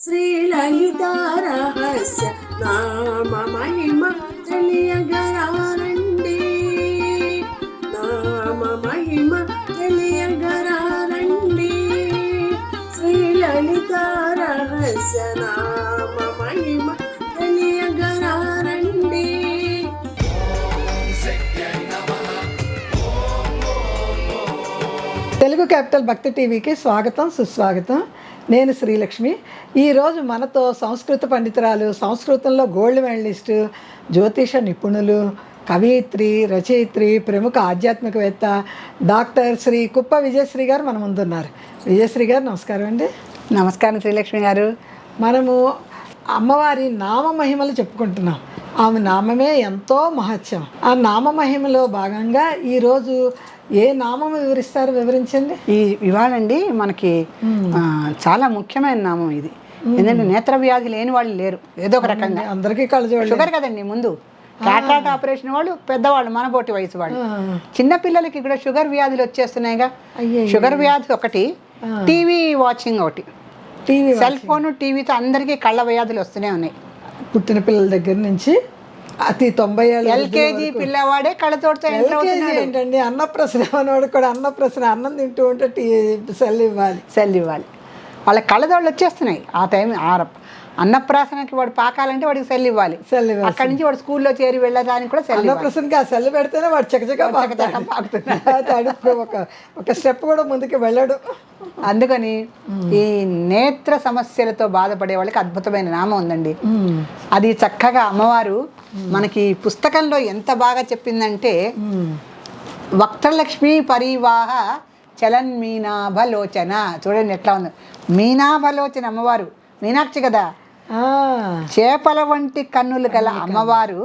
శ్రీలలిత రహస్య నామ మహిమ తెలియగరారండి, నామ మహిమ తెలియగరారండి. శ్రీలలిత రహస్య నామ మహిమ తెలియగరారండి. తెలుగు క్యాపిటల్ భక్తి టీవీకి స్వాగతం, సుస్వాగతం. నేను శ్రీలక్ష్మి. ఈరోజు మనతో సంస్కృత పండితురాలు, సంస్కృతంలో గోల్డ్ మెడలిస్టు, జ్యోతిష నిపుణులు, కవయిత్రి, రచయిత్రి, ప్రముఖ ఆధ్యాత్మికవేత్త డాక్టర్ శ్రీ కుప్ప విజయశ్రీ గారు మన ముందున్నారు. విజయశ్రీ గారు నమస్కారం అండి. నమస్కారం శ్రీలక్ష్మి గారు. మనము అమ్మవారి నామ మహిమలు చెప్పుకుంటున్నాం. ఆమె నామమే ఎంతో మహత్యం. ఆ నామ మహిమలో భాగంగా ఈరోజు ఏ నామం వివరిస్తారు, వివరించండి. ఇవాళండి మనకి చాలా ముఖ్యమైన నామం ఇది. ఎందుకంటే నేత్ర వ్యాధి లేని వాళ్ళు లేరు. ఏదో ఒక రకంగా అందరికీ కళ్ళజోడు. షుగర్ కదండి ముందు. క్యాట్రాక్ట్ ఆపరేషన్ వాళ్ళు పెద్దవాళ్ళు, మనబోటి వయసు వాళ్ళు. చిన్నపిల్లలకి కూడా షుగర్ వ్యాధులు వచ్చేస్తున్నాయిగా. షుగర్ వ్యాధి ఒకటి, టీవీ వాచింగ్ ఒకటి, సెల్ ఫోన్ టీవీతో అందరికీ కళ్ళ వ్యాధులు వస్తూనే ఉన్నాయి. పుట్టిన పిల్లల దగ్గర నుంచి అతి 90 ఏళ్ళ ఎల్కేజీ పిల్లవాడే కళ్ళతోటితో ఏంటండి, అన్నప్రసన అనేవాడు కూడా అన్నప్రసన, అన్నం తింటూ ఉంటే సెల్ ఇవ్వాలి. వాళ్ళ కళ్ళదోళ్ళు వచ్చేస్తున్నాయి. ఆ టైం అన్నప్రాసనకి వాడు పాకాలంటే వాడికి సెల్ ఇవ్వాలి. అక్కడి నుంచి వాడు స్కూల్లో చేరి వెళ్ళడానికి కూడా సెల్. అన్నప్రాసనకి ఆ సెల్ పెడితేనే వాడు చకచకా పాకుతున్నాడు. ఒక స్టెప్ కూడా ముందుకు వెళ్ళాడు. అందుకని ఈ నేత్ర సమస్యలతో బాధపడే వాళ్ళకి అద్భుతమైన నామం ఉందండి. అది చక్కగా అమ్మవారు మనకి పుస్తకంలో ఎంత బాగా చెప్పిందంటే, వక్త్రలక్ష్మి పరివాహ చలన్ మీనాభలోచన. చూడండి ఎట్లా ఉంది. మీనాభలోచన అమ్మవారు మీనాక్షి కదా. చేపల వంటి కన్నులు గల అమ్మవారు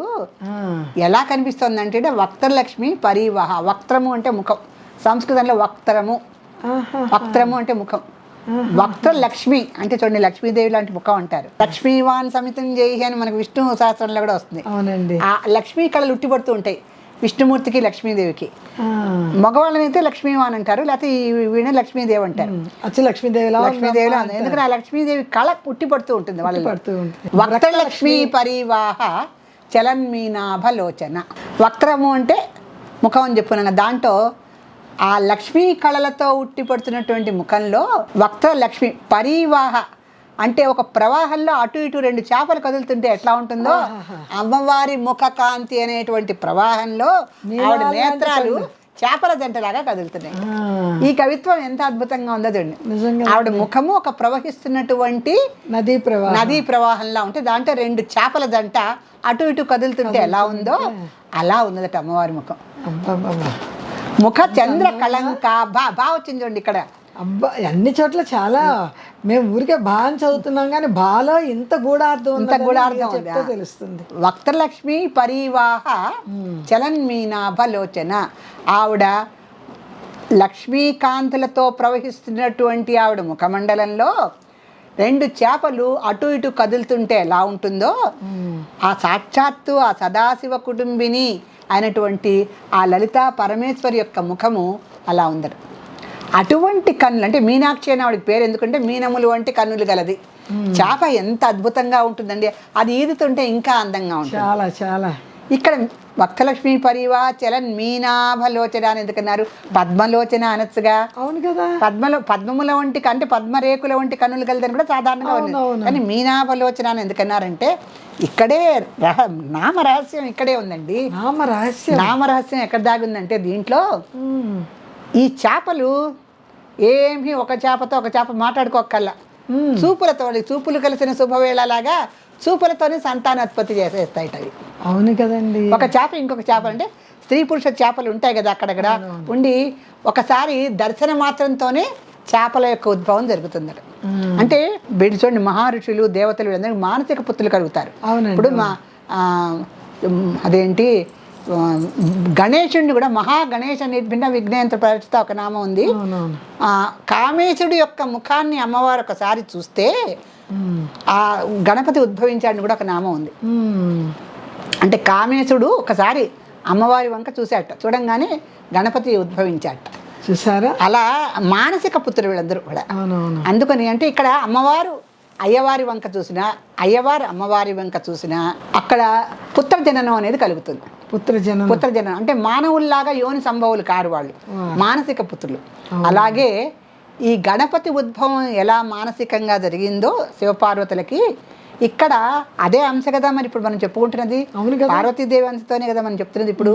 ఎలా కనిపిస్తుంది అంటే వక్త్రలక్ష్మి పరివాహ. వక్త్రము అంటే ముఖం, సంస్కృతంలో వక్త్రము అంటే ముఖం. వక్త్రలక్ష్మి అంటే చూడండి, లక్ష్మీదేవి లాంటి ముఖం అంటారు. లక్ష్మీవాన్ సమితం చేయి అని మనకు విష్ణు శాస్త్రంలో కూడా వస్తుంది. ఆ లక్ష్మీ కళలు ఉట్టిపడుతూ ఉంటాయి విష్ణుమూర్తికి, లక్ష్మీదేవికి. మగవాళ్ళనైతే లక్ష్మీవాన్ అంటారు, లేకపోతే వీణ లక్ష్మీదేవి అంటారు. లక్ష్మీదేవిలో ఎందుకంటే ఆ లక్ష్మీదేవి కళ ఉట్టిపడుతూ ఉంటుంది వాళ్ళు. వక్త్రలక్ష్మి పరివాహ చలన్మీనాభలోచన. వక్త్రము అంటే ముఖం అని చెప్పుకున్నాను. దాంట్లో ఆ లక్ష్మీ కళలతో ఉట్టిపడుతున్నటువంటి ముఖంలో వక్త్రలక్ష్మి పరివాహ అంటే ఒక ప్రవాహంలో అటు ఇటు 2 చేపలు కదులుతుంటే ఎట్లా ఉంటుందో, అమ్మవారి ముఖ కాంతి అనేటువంటి ప్రవాహంలో ఆవిడ నేత్రాలు చేపల జంటలాగా కదులుతున్నాయి. ఈ కవిత్వం ఎంత అద్భుతంగా ఉందో చూడండి. ఆవిడ ముఖము ఒక ప్రవహిస్తున్నటువంటి నదీ ప్రవాహంలా ఉంటే దాంట్లో 2 చేపల జంట అటు ఇటు కదులుతుంటే ఎలా ఉందో అలా ఉన్నదట అమ్మవారి ముఖం. ముఖ చంద్ర కళంక బా వచ్చింది చూడండి ఇక్కడ. అబ్బా, అన్ని చోట్ల చాలా మేము ఊరికే బాగా చదువుతున్నాం కానీ బాలో ఇంత గూఢార్థం తెలుస్తుంది. వక్త్రలక్ష్మి పరివాహ చలన్మీనాభలోచన. ఆవిడ లక్ష్మీకాంతులతో ప్రవహిస్తున్నటువంటి ఆవిడ ముఖమండలంలో 2 చేపలు అటు ఇటు కదులుతుంటే ఎలా ఉంటుందో, ఆ సాక్షాత్తు ఆ సదాశివ కుటుంబిని అయినటువంటి ఆ లలితా పరమేశ్వరి యొక్క ముఖము అలా ఉందట. అటువంటి కన్నులు అంటే మీనాక్షి అని ఆవిడకి పేరు. ఎందుకంటే మీనములు వంటి కన్నులు గలది. చేప ఎంత అద్భుతంగా ఉంటుందండి, అది ఈదుతుంటే ఇంకా అందంగా ఉంటుంది. చాలా చాలా. ఇక్కడ వక్త్రలక్ష్మి పరివా చలన్ మీనాభలోచన అని ఎందుకన్నారు? పద్మలోచన అనొచ్చుగా. అవును కదా. పద్మముల వంటి అంటే పద్మరేకుల వంటి కన్నులు గలదని కూడా సాధారణంగా ఉంది. కానీ మీనాభలోచన అని ఎందుకన్నారంటే ఇక్కడే నామరహస్యం ఇక్కడే ఉందండి. నామరహస్యం ఎక్కడ దాగుందంటే దీంట్లో ఈ చేపలు ఏమి ఒక చేపతో ఒక చేప మాట్లాడుకోకల్లా, చూపులు కలిసిన శుభవేళలాగా చూపులతోనే సంతానోత్పత్తి చేసేస్తాయి అవి. అవును కదండి. ఒక చేప ఇంకొక చేప అంటే స్త్రీ పురుష చేపలు ఉంటాయి కదా అక్కడక్కడ ఉండి, ఒకసారి దర్శన మాత్రంతోనే చేపల యొక్క ఉద్భవం జరుగుతుందట. అంటే వీళ్ళు చూడండి, మహారుషులు దేవతలు అందరికీ మానసిక పుత్రులు కలుగుతారు. ఇప్పుడు అదేంటి గణేశుడిని కూడా మహాగణేశ నిర్భిన్న విఘ్నేంద్ర పరిచిత ఒక నామం ఉంది. కామేశుడి యొక్క ముఖాన్ని అమ్మవారు ఒకసారి చూస్తే ఆ గణపతి ఉద్భవించాడని కూడా ఒక నామం ఉంది. అంటే కామేశుడు ఒకసారి అమ్మవారి వంక చూశాట, చూడంగానే గణపతి ఉద్భవించాట. చూసారా? అలా మానసిక పుత్రులు వీళ్ళందరూ కూడా. అందుకని అంటే ఇక్కడ అమ్మవారు అయ్యవారి వంక చూసినా, అయ్యవారి అమ్మవారి వంక చూసినా అక్కడ పుత్రజననం అనేది కలుగుతుంది. పుత్రజననం అంటే మానవుల్లాగా యోని సంభవులు కారు వాళ్ళు, మానసిక పుత్రులు. అలాగే ఈ గణపతి ఉద్భవం ఎలా మానసికంగా జరిగిందో శివపార్వతులకి ఇక్కడ అదే అంశ కదా మరి ఇప్పుడు మనం చెప్పుకుంటున్నది. పార్వతీదేవి అంశతోనే కదా మనం చెప్తున్నది. ఇప్పుడు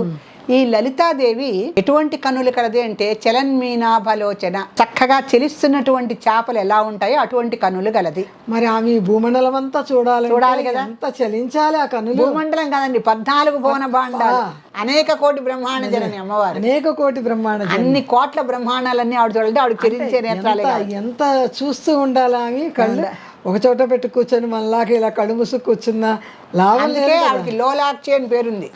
ఈ లలితాదేవి ఎటువంటి కన్నులు కలది అంటే చలన్మీనాభలోచన, చక్కగా చెలిస్తున్నటువంటి చేపలు ఎలా ఉంటాయో అటువంటి కన్నులు గలది. మరి ఆమె భూమండలం అంతా చూడాలి కదా, అంత చలించాలి ఆ కన్నులు. భూమండలం కాదండి, 14 భువన భాండాలు, అనేక కోటి బ్రహ్మాండ జనని అమ్మవారు, అనేక కోటి బ్రహ్మాండ, అన్ని కోట్ల బ్రహ్మాండాలన్నీ ఆవిడ చూడాలంటే ఆవిడ చెరించే నేత్రాలే. ఎంత చూస్తూ ఉండాలి ఆమె కళ్ళు. ఒక చోట పెట్టి కూర్చొని మనలాగా ఇలా కళ్ళు ముసుగు కూర్చున్న లాభం లేదు. ఆవిడకి లోలాక్షి అని పేరుంది.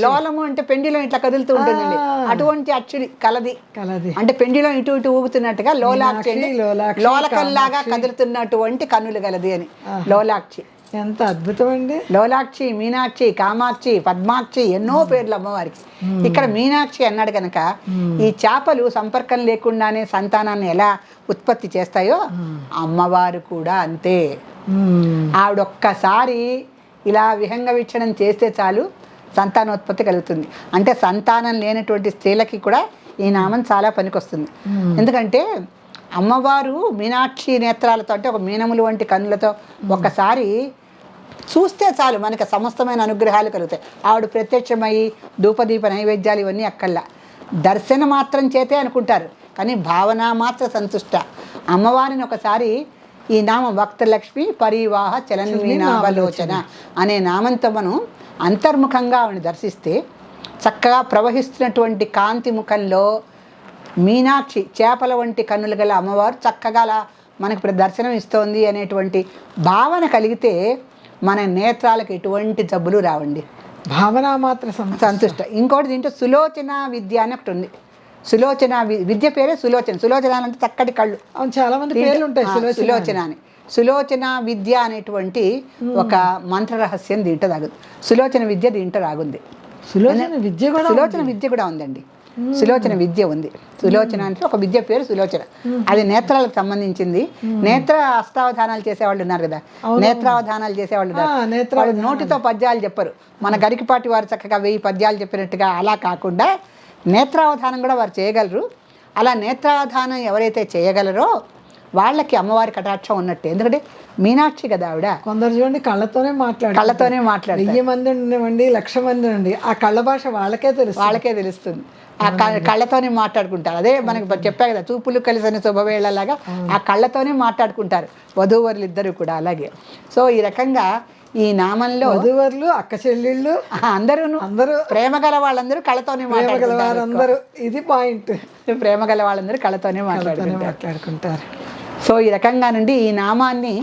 లోలము అంటే పెండిలో ఇట్లా కదులుతూ ఉంటుందండి, అటువంటి అచ్చుడి కలది. అంటే పెండిలో ఇటు ఇటు ఊగుతున్నట్టుగా లోలాక్షి, లోలకల్లాగా కదులుతున్నటువంటి కన్నులు గలది అని లోలాక్షి. ఎంత అద్భుతం అండి. లోలాక్షి, మీనాక్షి, కామాక్షి, పద్మాక్షి, ఎన్నో పేర్లు అమ్మవారికి. ఇక్కడ మీనాక్షి అన్నాడు కనుక ఈ చేపలు సంపర్కం లేకుండానే సంతానాన్ని ఎలా ఉత్పత్తి చేస్తాయో అమ్మవారు కూడా అంతే. ఆవిడొక్కసారి ఇలా విహంగ వీక్షణం చేస్తే చాలు సంతానోత్పత్తి కలుగుతుంది. అంటే సంతానం లేనటువంటి స్త్రీలకి కూడా ఈ నామం చాలా పనికొస్తుంది. ఎందుకంటే అమ్మవారు మీనాక్షి నేత్రాలతో అంటే ఒక మీనములు వంటి కన్నులతో ఒక్కసారి చూస్తే చాలు మనకి సమస్తమైన అనుగ్రహాలు కలుగుతాయి. ఆవిడ ప్రత్యక్షమై ధూపదీప నైవేద్యాలు ఇవన్నీ అక్కల్లా దర్శన మాత్రం చేతే అనుకుంటారు, కానీ భావన మాత్ర సంతుష్ట. అమ్మవారిని ఒకసారి ఈ నామం వక్తలక్ష్మి పరివాహ చలన్మీనాభలోచన అనే నామంతో మనం అంతర్ముఖంగా ఆవిడని దర్శిస్తే చక్కగా ప్రవహిస్తున్నటువంటి కాంతి ముఖంలో మీనాక్షి చేపల వంటి కన్నులు గల అమ్మవారు చక్కగా మనకి దర్శనం ఇస్తోంది అనేటువంటి భావన కలిగితే మన నేత్రాలకు ఎటువంటి జబ్బులు రావండి. భావన మాత్రం సంతుష్ట. ఇంకోటి దీంట్లో సులోచన విద్య అని ఒకటి ఉంది. సులోచన విద్య పేరే సులోచన. సులోచన అంటే చక్కటి కళ్ళు. చాలా మంది పేర్లు ఉంటాయి సులోచన అని. సులోచన విద్య అనేటువంటి ఒక మంత్ర రహస్యం దీంట్లో రాగుంది. సులోచన విద్య దీంట్లో రాగుంది. సులోచన విద్య కూడా ఉందండి. సులోచన విద్య ఉంది. సులోచన అంటే ఒక విద్య పేరు సులోచన. అది నేత్రాలకు సంబంధించింది. నేత్ర అష్టావధానాలు చేసేవాళ్ళు ఉన్నారు కదా, నేత్రావధానాలు చేసేవాళ్ళు ఉన్నారు. వాళ్ళు నోటితో పద్యాలు చెప్పరు. మన గరికపాటి వారు చక్కగా 1000 పద్యాలు చెప్పినట్టుగా అలా కాకుండా నేత్రావధానం కూడా వారు చేయగలరు. అలా నేత్రావధానం ఎవరైతే చేయగలరో వాళ్ళకి అమ్మవారి కటాక్షం ఉన్నట్టు. ఎందుకంటే మీనాక్షి కదా ఆవిడ. కొందరు చూడండి కళ్ళతోనే మాట్లాడు 1000 మంది ఉండండి, 1,00,000 మంది ఉండండి, ఆ కళ్ళ భాష వాళ్ళకే తెలుస్తుంది. ఆ కళ్ళతోనే మాట్లాడుకుంటారు. అదే మనకి చెప్పా కదా, చూపులు కలిసిన శుభవేళలాగా ఆ కళ్ళతోనే మాట్లాడుకుంటారు వధూవరులు ఇద్దరు కూడా. అలాగే సో ఈ రకంగా ఈ నామంలో వధూవరులు, అక్క చెల్లెళ్ళు అందరూ ప్రేమ గల వాళ్ళందరూ కళ్ళతోనే మాట్లాడుకుంటారు. ఇది పాయింట్. ప్రేమ గల వాళ్ళందరూ కళ్ళతోనే మాట్లాడుకుంటారు. సో ఈ రకంగా నుండి ఈ నామాన్ని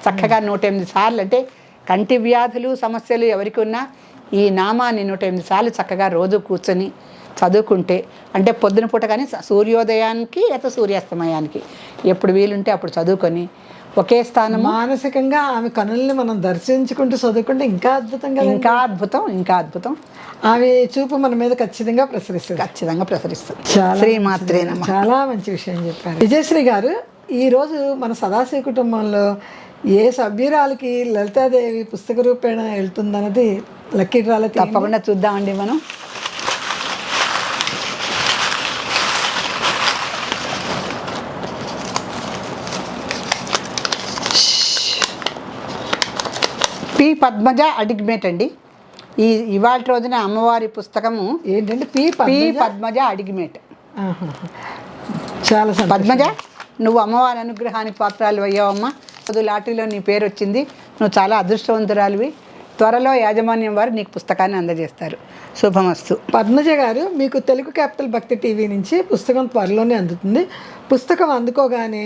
చక్కగా 108 సార్లు, అంటే కంటి వ్యాధులు సమస్యలు ఎవరికి ఉన్నా ఈ నామాన్ని 108 సార్లు చక్కగా రోజు కూర్చొని చదువుకుంటే, అంటే పొద్దున పూట కానీ సూర్యోదయానికి లేదా సూర్యాస్తమయానికి ఎప్పుడు వీలుంటే అప్పుడు చదువుకొని ఒకే స్థానం మానసికంగా ఆమె కనుల్ని మనం దర్శించుకుంటూ చదువుకుంటే ఇంకా అద్భుతం. ఆమె చూపు మన మీద ఖచ్చితంగా ప్రసరిస్తుంది. శ్రీమాత్రే నమః. చాలా మంచి విషయం చెప్పారు విజయశ్రీ గారు. ఈరోజు మన సదాశివ కుటుంబంలో ఏ సభ్యురాలకి లలితాదేవి పుస్తక రూపేణ వెళ్తుందన్నది లక్కీ డ్రాలో తప్పకుండా చూద్దామండి మనం. పి పద్మజ అడిగ్మేట్ అండి. ఇవాళ రోజున అమ్మవారి పుస్తకము ఏంటంటే పి పద్మజ అడిగ్మేట్. చాలా పద్మజ, నువ్వు అమ్మవారి అనుగ్రహానికి పాత్రాలు అయ్యావమ్మా. లాటరీలో నీ పేరు వచ్చింది, నువ్వు చాలా అదృష్టవంతురాలివి. త్వరలో యాజమాన్యం వారు నీకు పుస్తకాన్ని అందజేస్తారు. శుభమస్తు. పద్మజ గారు, మీకు తెలుగు క్యాపిటల్ భక్తి టీవీ నుంచి పుస్తకం త్వరలోనే అందుతుంది. పుస్తకం అందుకోగానే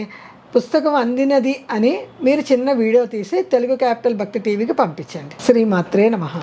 పుస్తకం అందినది అని మీరు చిన్న వీడియో తీసి తెలుగు క్యాపిటల్ భక్తి టీవీకి పంపించండి. శ్రీమాత్రే నమః.